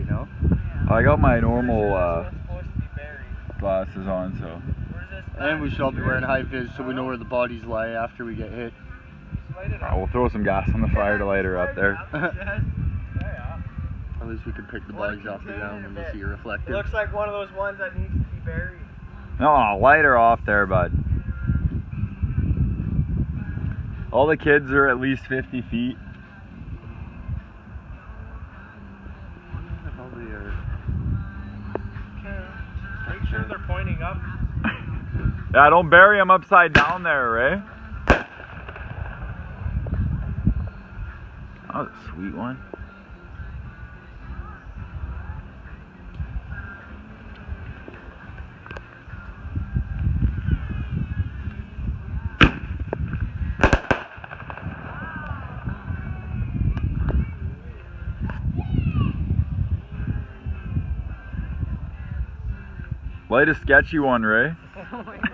No? I got my normal glasses on, so. And we should all be wearing high vis so we know where the bodies lie after we get hit. We'll throw some gas on the fire to light her up there. At least we can pick the bodies off the ground when we see her reflected. It looks like one of those ones that needs to be buried. No, light her off there, bud. All the kids are at least 50 feet. Make sure they're pointing up. Yeah, don't bury them upside down there, Ray. That was a sweet one. Light a sketchy one, Ray. Oh my God.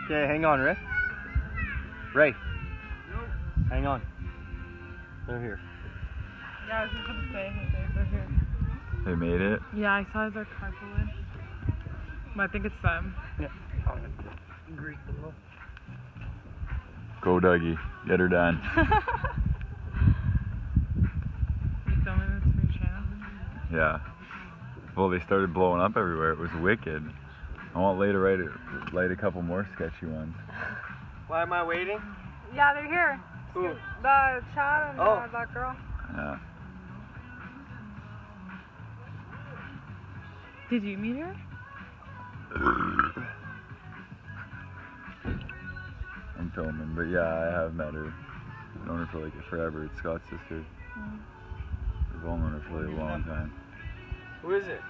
Okay, hang on, Ray. Ray. Hang on. They're here. Yeah, I was just gonna say, they're here. They made it. Yeah, I saw their car pull in. But I think it's them. Yeah. Greet them. Go, Dougie. Get her done. You filming this for your channel? Yeah. Well, they started blowing up everywhere. It was wicked. I want Leigh to light a couple more sketchy ones. Why am I waiting? Yeah, they're here. Who? The Chad and Oh. that girl. Yeah. Did you meet her? I'm filming, but yeah, I have met her. I've known her for like forever. It's Scott's sister. We've all known her for like a long time. Who is it?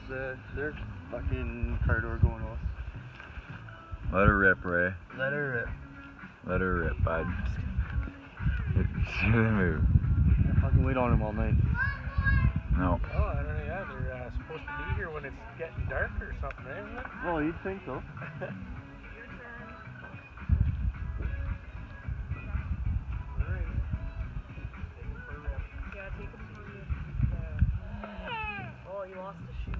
It's their fucking car door going off. Let her rip, Ray. Let her rip. Let her rip, bud. Should move. I fucking wait on him all night. No. Oh, I don't know. Yeah, they're supposed to be here when it's getting dark or something, isn't it? Well, you'd think so. Yeah, take him to oh, you lost the shoe.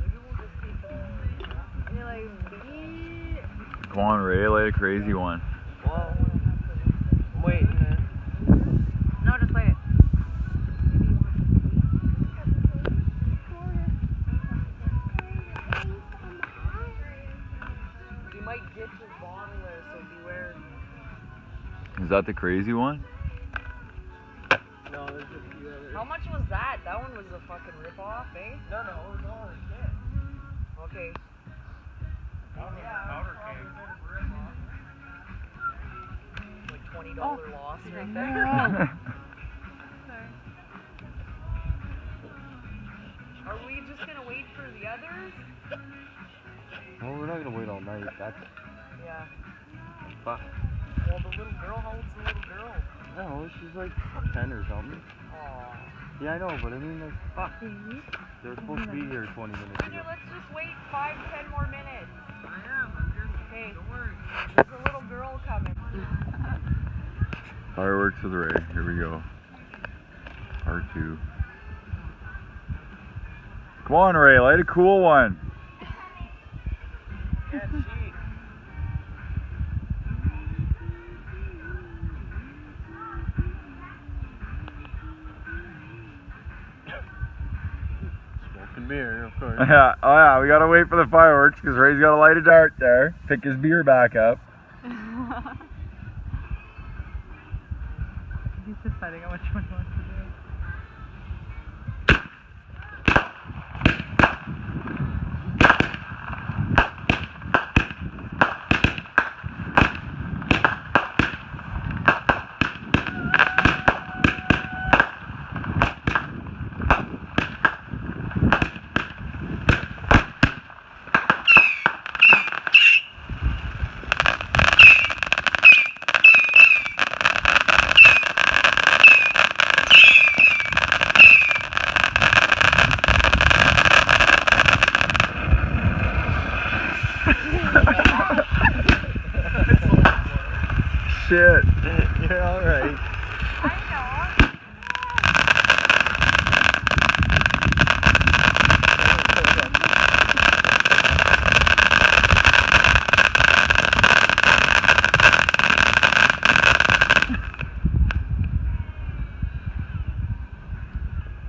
Maybe we'll just take them. And you're like, Come on, Ray. Light a crazy one. Well, I'm waiting there. no, just light it. You might get his bottle there, so beware. Is that the crazy one? No, there's a few others. How much was that? That one was a fucking rip-off, eh? No, shit. Okay. Powder keg. Like $20 loss right there. Are we just gonna wait for the others? Well, we're not gonna wait all night. That's Yeah. fuck. Well, the little girl, how old's the little girl? I don't know, she's like 10 or something. Aww. Yeah, I know, but I mean, like, fuck. They're supposed to be here 20 minutes Okay, ago. let's just wait 5-10 more minutes. I am. I'm here. Okay. Don't worry. There's a little girl coming. Fireworks with Ray. Here we go. Part 2. Come on, Ray. Light a cool one. Can't cheat. Smoking beer, of course. Yeah. Oh yeah. We gotta wait for the fireworks because Ray's gotta light a dart there. Pick his beer back up. He's deciding on which one he wants to do. shit. You're alright.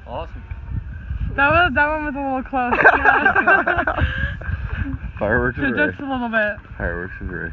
Awesome. That one was a little close. Yeah. Fireworks is Ray. Just a little bit. Fireworks is Ray.